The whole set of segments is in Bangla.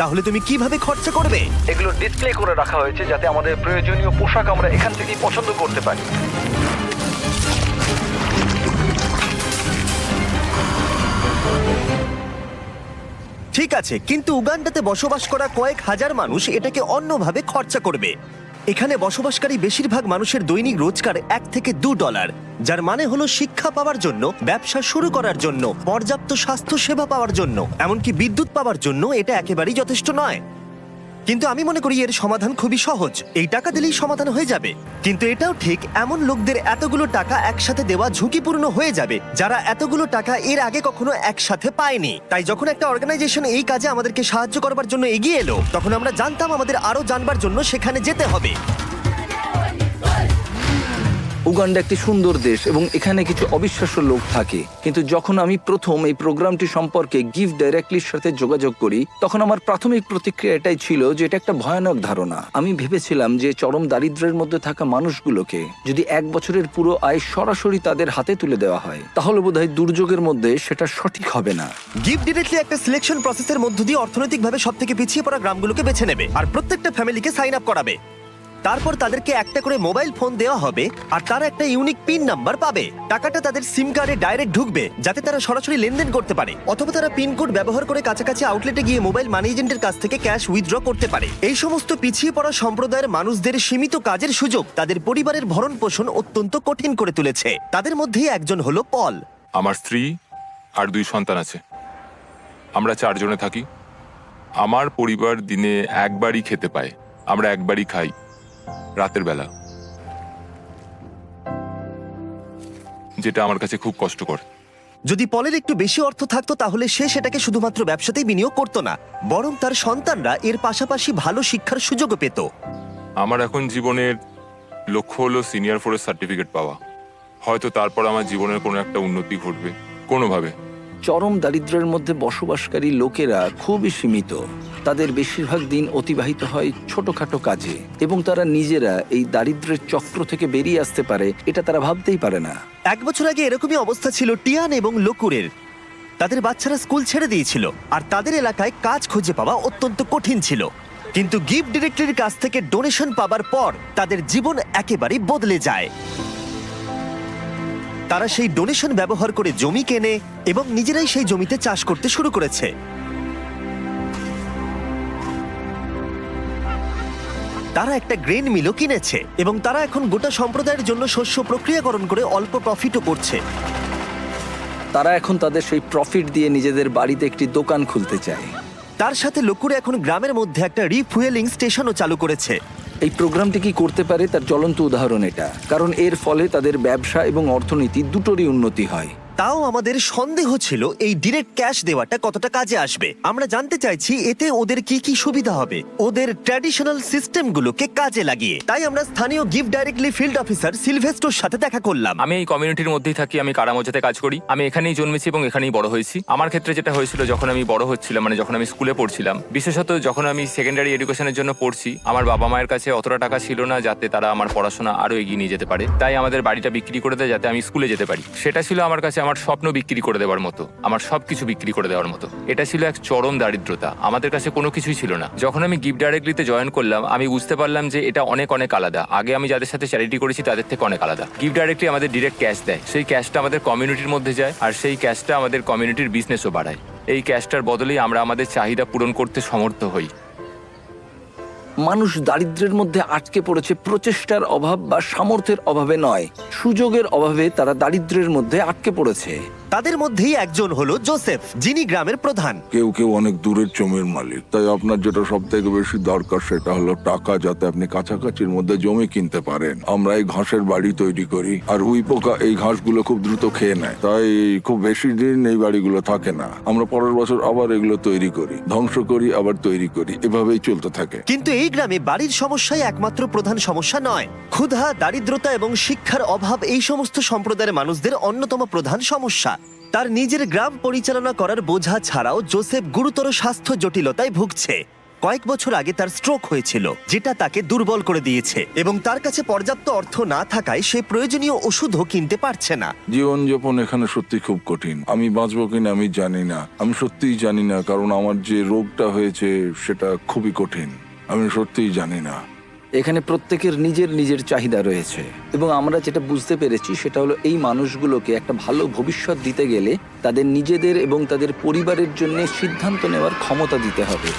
তাহলে তুমি কিভাবে খরচা করবে? এগুলো ডিসপ্লে করে রাখা হয়েছে যাতে আমাদের প্রয়োজনীয় পোশাক আমরা এখান থেকেই পছন্দ করতে পারি। ঠিক আছে, কিন্তু উগান্ডাতে বসবাস করা কয়েক হাজার মানুষ এটাকে অন্যভাবে খরচা করবে। এখানে বসবাসকারী বেশিরভাগ মানুষের দৈনিক রোজগার $1 থেকে $2, যার মানে হলো শিক্ষা পাওয়ার জন্য, ব্যবসা শুরু করার জন্য, পর্যাপ্ত স্বাস্থ্য সেবা পাওয়ার জন্য, এমনকি বিদ্যুৎ পাওয়ার জন্য এটা একেবারেই যথেষ্ট নয়। কিন্তু আমি মনে করি এর সমাধান খুবই সহজ, এই টাকা দিলেই সমাধান হয়ে যাবে। কিন্তু এটাও ঠিক, এমন লোকদের এতগুলো টাকা একসাথে দেওয়া ঝুঁকিপূর্ণ হয়ে যাবে যারা এতগুলো টাকা এর আগে কখনো একসাথে পায়নি। তাই যখন একটা অর্গানাইজেশন এই কাজে আমাদেরকে সাহায্য করবার জন্য এগিয়ে এলো, তখন আমরা জানতাম আমাদের আরো জানবার জন্য সেখানে যেতে হবে। উগান্ডা একটি সুন্দর দেশ এবং এখানে কিছু অবিশ্বাস্য লোক থাকে, কিন্তু যখন আমি প্রথম এই প্রোগ্রামটি সম্পর্কে গিভ ডাইরেক্টলির সাথে যোগাযোগ করি, তখন আমার প্রাথমিক প্রতিক্রিয়া এটাই ছিল যে এটা একটা ভয়ানক ধারণা। আমি ভেবেছিলাম যে চরম দারিদ্র্যের মধ্যে থাকা মানুষগুলোকে যদি 1 বছরের পুরো আয় সরাসরি তাদের হাতে তুলে দেওয়া হয়, তাহলে বোধহয় দুর্যোগের মধ্যে সেটা সঠিক হবে না। গিভ ডিরেক্টলি একটা সিলেকশন প্রসেসের মধ্য দিয়ে অর্থনৈতিকভাবে সবথেকে পিছিয়ে পড়া গ্রামগুলোকে বেছে নেবে আর প্রত্যেকটা ফ্যামিলিকে সাইন আপ করাবে। তারপর তাদেরকে একটা করে মোবাইল ফোন দেওয়া হবে আর তারা একটা ইউনিক পিন নাম্বার পাবে। টাকাটা তাদের সিম কার্ডে ডাইরেক্ট ঢুকবে যাতে তারা সরাসরি লেনদেন করতে পারে, অথবা তারা পিন কোড ব্যবহার করে কাছাকাছি আউটলেটে গিয়ে মোবাইল মানি এজেন্টের কাছ থেকে ক্যাশ উইথড্র করতে পারে। এই সমস্ত পিছিয়ে পড়া সম্প্রদায়ের মানুষদের সীমিত কাজের সুযোগ তাদের পরিবারের ভরণ পোষণ অত্যন্ত কঠিন করে তুলেছে। তাদের মধ্যেই একজন হলো পল। আমার স্ত্রী আর 2 সন্তান আছে। আমরা 4 জনে থাকি। আমার পরিবার দিনে একবারই খেতে পায়। আমরা একবারই খাই, রাতের বেলা, যেটা আমার কাছে খুব কষ্টকর। যদি পলের একটু বেশি অর্থ থাকতো তাহলে সে সেটাকে শুধুমাত্র ব্যবসাতেই বিনিয়োগ করতো না, বরং তার সন্তানরা এর পাশাপাশি ভালো শিক্ষার সুযোগও পেত। আমার এখন জীবনের লক্ষ্য হলো সিনিয়র ফোরেস্ট সার্টিফিকেট পাওয়া। হয়তো তারপর আমার জীবনের কোনো একটা উন্নতি ঘটবে কোনোভাবে। চরম দারিদ্র্যের মধ্যে বসবাসকারী লোকেরা খুবই সীমিত। তাদের বেশিরভাগ দিন অতিবাহিত হয় ছোটখাটো কাজে এবং তারা নিজেরা এই দারিদ্র্যের চক্র থেকে বেরিয়ে আসতে পারে এটা তারা ভাবতেই পারে না। 1 বছর আগে এরকমই অবস্থা ছিল টিয়ান এবং লোকুরের। তাদের বাচ্চারা স্কুল ছেড়ে দিয়েছিল আর তাদের এলাকায় কাজ খুঁজে পাওয়া অত্যন্ত কঠিন ছিল। কিন্তু গিভ ডিরেক্টরির কাছ থেকে ডোনেশন পাবার পর তাদের জীবন একেবারেই বদলে যায়। তারা সেই ডোনেশন ব্যবহার করে জমি কেনে এবং নিজেরাই সেই জমিতে চাষ করতে শুরু করেছে। তারা একটা গ্রেন মিলও কিনেছে এবং তারা এখন গোটা সম্প্রদায়ের জন্য শস্য প্রক্রিয়াকরণ করে অল্প প্রফিটও করছে। তারা এখন তাদের সেই প্রফিট দিয়ে নিজেদের বাড়িতে একটি দোকান খুলতে চায়। তার সাথে লোকুরে এখন গ্রামের মধ্যে একটা রিফুয়েলিং স্টেশনও চালু করেছে। এই প্রোগ্রামটি কি করতে পারে তার জ্বলন্ত উদাহরণ এটা, কারণ এর ফলে তাদের ব্যবসা এবং অর্থনীতি দুটোরই উন্নতি হয়। তাও আমাদের সন্দেহ ছিল এই ডিরেক্ট ক্যাশ দেওয়াটা কতটা কাজে আসবে। আমরা জানতে চাইছি এতে ওদের কি কি সুবিধা হবে ওদের ট্র্যাডিশনাল সিস্টেমগুলোকে কাজে লাগিয়ে। তাই আমরা স্থানীয় গিভ ডাইরেক্টলি ফিল্ড অফিসার সিলভেস্টোর সাথে দেখা করলাম। আমি এই কমিউনিটির মধ্যেই থাকি, আমি কারামোজাতে কাজ করি। আমি এখানেই জন্মেছি এবং এখানেই বড় হয়েছি। আমার ক্ষেত্রে যেটা হয়েছিল, যখন আমি বড় হচ্ছিলাম, মানে যখন আমি স্কুলে পড়ছিলাম, বিশেষত যখন আমি সেকেন্ডারি এডুকেশনের জন্য পড়ছি, আমার বাবা মায়ের কাছে অতটা টাকা ছিল না যাতে তারা আমার পড়াশোনা আরো এগিয়ে নিয়ে যেতে পারে। তাই আমাদের বাড়িটা বিক্রি করে দেয় যাতে আমি স্কুলে যেতে পারি। সেটা ছিল আমার কাছে আমার স্বপ্ন বিক্রি করে দেওয়ার মতো, আমার সবকিছু বিক্রি করে দেওয়ার মতো। এটা ছিল এক চরম দারিদ্রতা, আমাদের কাছে কোনো কিছুই ছিল না। যখন আমি গিভ ডাইরেক্টলিতে জয়েন করলাম, আমি বুঝতে পারলাম যে এটা অনেক অনেক আলাদা। আগে আমি যাদের সাথে চ্যারিটি করেছি তাদের থেকে অনেক আলাদা। গিভ ডাইরেক্টলি আমাদের ডিরেক্ট ক্যাশ দেয়, সেই ক্যাশটা আমাদের কমিউনিটির মধ্যে যায় আর সেই ক্যাশটা আমাদের কমিউনিটির বিজনেসও বাড়ায়। এই ক্যাশটার বদলেই আমরা আমাদের চাহিদা পূরণ করতে সমর্থ হই। মানুষ দারিদ্র্যের মধ্যে আটকে পড়েছে প্রচেষ্টার অভাব বা সামর্থ্যের অভাবে নয়, সুযোগের অভাবে তারা দারিদ্র্যের মধ্যে আটকে পড়েছে। তাদের মধ্যেই একজন হলো জোসেফ, যিনি গ্রামের প্রধান। কেউ কেউ অনেক দূরের জমির মালিক, তাই আপনার যেটা সব থেকে বেশি দরকার সেটা হলো টাকা, যাতে আপনি কাছাকাছির মধ্যে জমি কিনতে পারেন। আমরা এই ঘাসের বাড়ি তৈরি করি আর উই পোকা এই ঘাসগুলো খুব দ্রুত খেয়ে নেয়, তাই খুব বেশি দিন এই বাড়িগুলো থাকে না। আমরা পরের বছর আবার এগুলো তৈরি করি, ধ্বংস করি, আবার তৈরি করি, এভাবেই চলতে থাকে। কিন্তু এই গ্রামে বাড়ির সমস্যাই একমাত্র প্রধান সমস্যা নয়। ক্ষুধা, দারিদ্রতা এবং শিক্ষার অভাব এই সমস্ত সম্প্রদায়ের মানুষদের অন্যতম প্রধান সমস্যা। তার নিজের গ্রাম পরিচালনা করার বোঝা ছাড়াও জোসেফ গুরুতর স্বাস্থ্য জটিলতায় ভুগছে। কয়েক বছর আগে তার স্ট্রোক হয়েছিল, যেটা তাকে দুর্বল করে দিয়েছে এবং তার কাছে পর্যাপ্ত অর্থ না থাকায় সে প্রয়োজনীয় ওষুধও কিনতে পারছে না। জীবনযাপন এখানে সত্যি খুব কঠিন। আমি বাঁচবো কিনা আমি জানি না, আমি সত্যিই জানি না, কারণ আমার যে রোগটা হয়েছে সেটা খুবই কঠিন। আমি সত্যিই জানি না। এখানে প্রত্যেকের নিজের নিজের চাহিদা রয়েছে এবং আমরা যেটা বুঝতে পেরেছি সেটা হলো এই মানুষগুলোকে একটা ভালো ভবিষ্যৎ দিতে গেলে তাদের নিজেদের এবং তাদের পরিবারের জন্য সিদ্ধান্ত নেওয়ার ক্ষমতা দিতে হবে।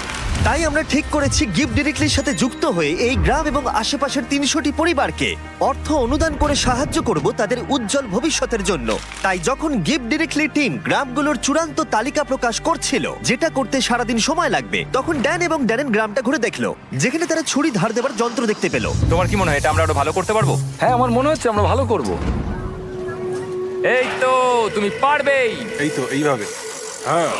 তাই আমরা ঠিক করেছি গিফট ডিরেক্টলির সাথে যুক্ত হয়ে এই গ্রাম এবং আশেপাশের 300টি পরিবারকে অর্থ অনুদান করে সাহায্য করব তাদের উজ্জ্বল ভবিষ্যতের জন্য। তাই যখন গিফট ডিরেক্টলি টিম গ্রামগুলোর চূড়ান্ত তালিকা প্রকাশ করছিল, যেটা করতে সারাদিন সময় লাগবে, তখন ড্যান এবং ড্যারেন গ্রামটা ঘুরে দেখলো, যেখানে তারা ছুরি ধার দেবার যন্ত্র দেখতে পেল। তোমার কি মনে হয় এটা আমরা আরো ভালো করতে পারবো? হ্যাঁ, আমার মনে হচ্ছে আমরা ভালো করব। এই তো, তুমি পারবেই। এই তো এইভাবে। হ্যাঁ,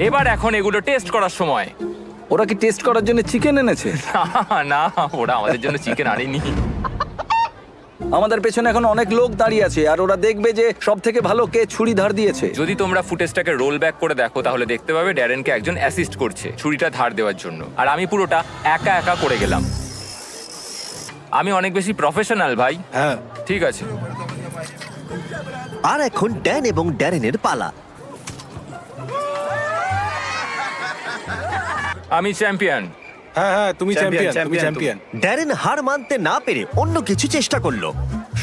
এবার এখন এগুলো টেস্ট করার সময়। ওরা কি টেস্ট করার জন্য চিকেন এনেছে? না, ওরা আমাদের জন্য চিকেন আনেনি। আমাদের পেছনে এখন অনেক লোক দাঁড়িয়ে আছে আর ওরা দেখবে যে সব থেকে ভালো কে ছুরি ধার দিয়েছে। যদি তোমরা ফুটেজটাকে রোল ব্যাক করে দেখো তাহলে দেখতে পাবে ড্যারেনকে একজন অ্যাসিস্ট করছে ছুরিটা ধার দেওয়ার জন্য, আর আমি পুরোটা একা একা করে গেলাম। আমি অনেক বেশি প্রফেশনাল ভাই। হ্যাঁ। ঠিক আছে, আর এখন ড্যান এবং ড্যারেনের পালা। আমি চ্যাম্পিয়ন। হ্যাঁ হ্যাঁ, তুমি চ্যাম্পিয়ন, তুমি চ্যাম্পিয়ন। ড্যারেন হার মানতে না পেরে অন্য কিছু চেষ্টা করলো।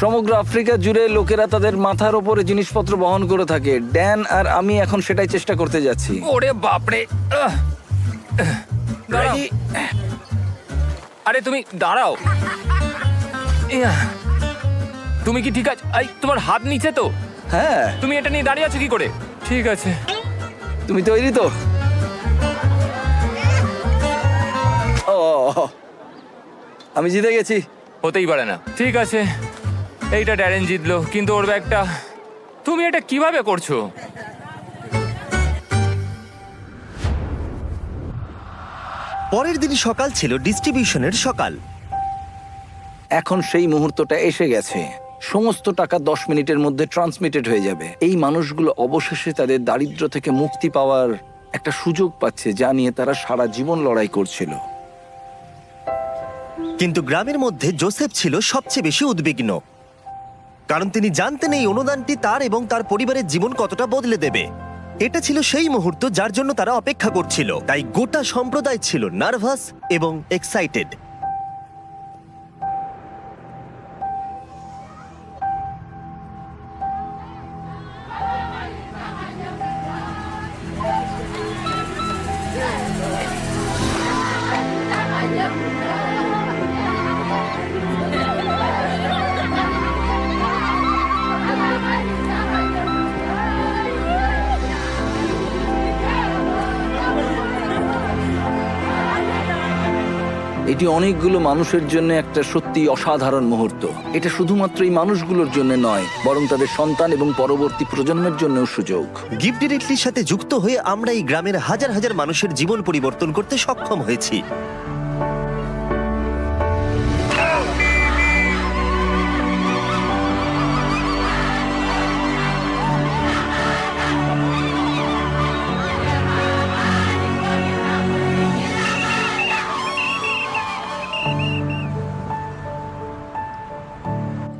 সমগ্র আফ্রিকা জুড়ে লোকেরা তাদের মাথার ওপরে জিনিসপত্র বহন করে থাকে। ড্যান আর আমি এখন সেটাই চেষ্টা করতে যাচ্ছি। ওরে বাপরে, দাঁড়াও। আরে তুমি দাঁড়াও। ইয়া, তুমি কি ঠিক আছে? তোমার হাত নিচে তো? হ্যাঁ। তুমি এটা নিয়ে দাঁড়িয়ে আছো কি করে? ঠিক আছে, তুমি তৈরি তো? ও, আমি জিতে গেছি। হতেই পারে না। ঠিক আছে, এইটা ড্যারেন জিতলো, কিন্তু ওর ব্যাগটা। তুমি এটা কিভাবে করছো? পরের দিন সকাল ছিল ডিস্ট্রিবিউশনের সকাল। এখন সেই মুহূর্তটা এসে গেছে। সমস্ত টাকা 10 মিনিটের মধ্যে ট্রান্সমিটেড হয়ে যাবে। এই মানুষগুলো অবশেষে তাদের দারিদ্র্য থেকে মুক্তি পাওয়ার একটা সুযোগ পাচ্ছে, যা নিয়ে তারা সারা জীবন লড়াই করছিল। কিন্তু গ্রামের মধ্যে জোসেফ ছিল সবচেয়ে বেশি উদ্বিগ্ন, কারণ তিনি জানতেন এই অনুদানটি তার এবং তার পরিবারের জীবন কতটা বদলে দেবে। এটা ছিল সেই মুহূর্ত যার জন্য তারা অপেক্ষা করছিল, তাই গোটা সম্প্রদায় ছিল নার্ভাস এবং এক্সাইটেড। এটি অনেকগুলো মানুষের জন্য একটা সত্যি অসাধারণ মুহূর্ত। এটা শুধুমাত্র এই মানুষগুলোর জন্য নয়, বরং তাদের সন্তান এবং পরবর্তী প্রজন্মের জন্যও সুযোগ। গিফট ডিরেক্টলির সাথে যুক্ত হয়ে আমরা এই গ্রামের হাজার হাজার মানুষের জীবন পরিবর্তন করতে সক্ষম হয়েছি।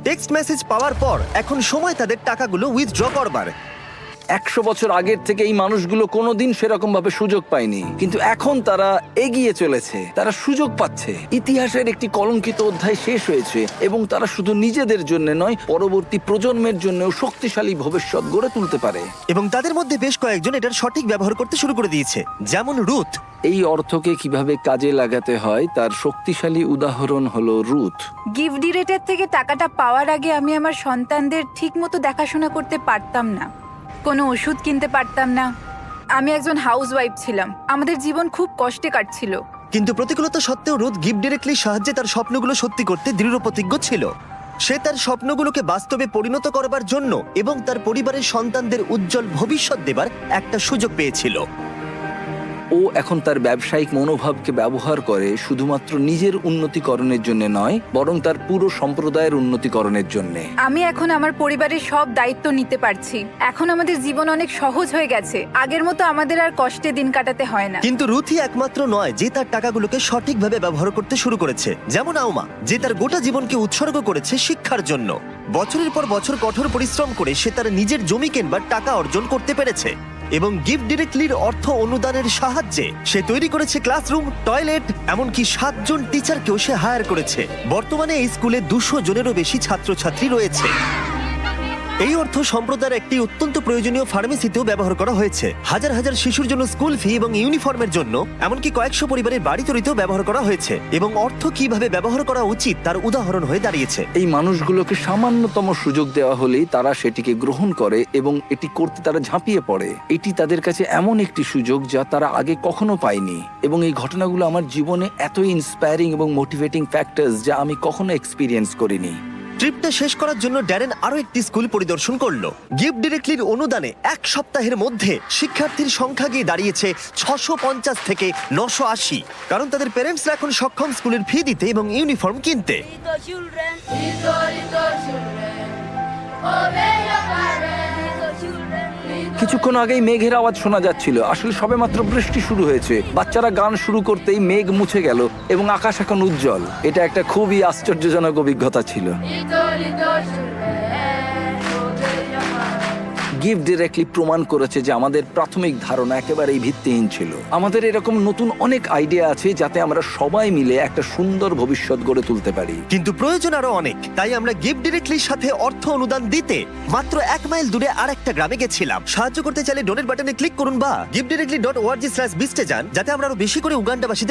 টেক্সট মেসেজ পাওয়ার পর এখন সময় তাদের টাকাগুলো উইথড্র করবার। 100 বছর আগের থেকে এই মানুষগুলো কোনোদিন সেরকম ভাবে সুযোগ পায়নি, কিন্তু এখন তারা এগিয়ে চলেছে, তারা সুযোগ পাচ্ছে। ইতিহাসের একটি কলঙ্কিত অধ্যায় শেষ হয়েছে এবং তারা শুধু নিজেদের জন্য নয়, পরবর্তী প্রজন্মের জন্যও শক্তিশালী ভবিষ্যৎ গড়ে তুলতে পারে। এবং তাদের মধ্যে বেশ কয়েকজন এটার সঠিক ব্যবহার করতে শুরু করে দিয়েছে, যেমন রুথ। এই অর্থকে কিভাবে কাজে লাগাতে হয় তার শক্তিশালী উদাহরণ হলো রুথ। গিফট ডিরেক্টর থেকে টাকাটা পাওয়ার আগে আমি আমার সন্তানদের ঠিকমতো দেখাশোনা করতে পারতাম না, কোনো ওষুধ কিনতে পারতাম না। আমি একজন হাউসওয়াইফ ছিলাম, আমাদের জীবন খুব কষ্টে কাটছিল। কিন্তু প্রতিকূলতা সত্ত্বেও রুথ গিফট ডিরেক্টলির সাহায্যে তার স্বপ্নগুলো সত্যি করতে দৃঢ় প্রতিজ্ঞ ছিল। সে তার স্বপ্নগুলোকে বাস্তবে পরিণত করবার জন্য এবং তার পরিবারের সন্তানদের উজ্জ্বল ভবিষ্যৎ দেবার একটা সুযোগ পেয়েছিল। ও এখন তার ব্যবসায়িক মনোভাবকে ব্যবহার করে শুধুমাত্র নিজের উন্নতিকরণের জন্য নয়, বরং তার পুরো সম্প্রদায়ের উন্নতিকরণের জন্য। আমি এখন আমার পরিবারের সব দায়িত্ব নিতে পারছি। এখন আমাদের জীবন অনেক সহজ হয়ে গেছে। আগের মতো আমাদের আর কষ্টে দিন কাটাতে হয় না। কিন্তু রুথি একমাত্র নয় যে তার টাকাগুলোকে সঠিকভাবে ব্যবহার করতে শুরু করেছে, যেমন আউমা, যে তার গোটা জীবনকে উৎসর্গ করেছে শিক্ষার জন্য। বছরের পর বছর কঠোর পরিশ্রম করে সে তার নিজের জমি কেনবার টাকা অর্জন করতে পেরেছে, এবং গিফট ডিরেক্টলির অর্থ অনুদানের সাহায্যে সে তৈরি করেছে ক্লাসরুম, টয়লেট, এমনকি 7 জন টিচারকেও সে হায়ার করেছে। বর্তমানে এই স্কুলে 200 জনেরও বেশি ছাত্রছাত্রী রয়েছে। এই অর্থ সম্প্রদায়ের একটি অত্যন্ত প্রয়োজনীয় ফার্মেসিতেও ব্যবহার করা হয়েছে। হাজার হাজার শিশুর জন্য স্কুল ফি এবং ইউনিফর্মের জন্য, এমনকি কয়েকশো পরিবারের বাড়ি তৈরিতেও ব্যবহার করা হয়েছে। এবং অর্থ কিভাবে ব্যবহার করা উচিত তার উদাহরণ হয়ে দাঁড়িয়েছে। এই মানুষগুলোকে সামান্যতম সুযোগ দেওয়া হলেই তারা সেটিকে গ্রহণ করে এবং এটি করতে তারা ঝাঁপিয়ে পড়ে। এটি তাদের কাছে এমন একটি সুযোগ যা তারা আগে কখনো পায়নি। এবং এই ঘটনাগুলো আমার জীবনে এতই ইন্সপায়ারিং এবং মোটিভেটিং ফ্যাক্টরস যা আমি কখনো এক্সপিরিয়েন্স করিনি। ট্রিপটা শেষ করার জন্য ড্যারেন আরো একটি স্কুল পরিদর্শন করলো। গিফট ডিরেক্টলির অনুদানে 1 সপ্তাহের মধ্যে শিক্ষার্থীর সংখ্যা গিয়ে দাঁড়িয়েছে 650 থেকে 980, কারণ তাদের প্যারেন্টসরা এখন সক্ষম স্কুলের ফি দিতে এবং ইউনিফর্ম কিনতে। Little children, little children, obey your parents, little children, little কিছুক্ষণ আগেই মেঘের আওয়াজ শোনা যাচ্ছিল। আসলে সবেমাত্র বৃষ্টি শুরু হয়েছে। বাচ্চারা গান শুরু করতেই মেঘ মুছে গেল এবং আকাশ এখন উজ্জ্বল। এটা একটা খুবই আশ্চর্যজনক অভিজ্ঞতা ছিল। children, obey your parents. Gift directly প্রমাণ করেছে যে আমাদের প্রাথমিক ধারণা একেবারেই ভিত্তিহীন ছিল। আমাদের এরকম নতুন অনেক আইডিয়া আছে যাতে আমরা সবাই মিলে একটা সুন্দর ভবিষ্যৎ গড়ে তুলতে পারি। কিন্তু প্রয়োজন আরো অনেক, তাই আমরা গিফট ডিরেক্টলির সাথে অর্থ অনুদান দিতে মাত্র 1 মাইল দূরে আরেকটা গ্রামে গেছিলাম। সাহায্য করতে চাইলে ডোনেট বাটনে ক্লিক করুন বা giftdirectly.org/beast এ যান, যাতে আমরা আরো বেশি করে উগান্ডাবাসীদের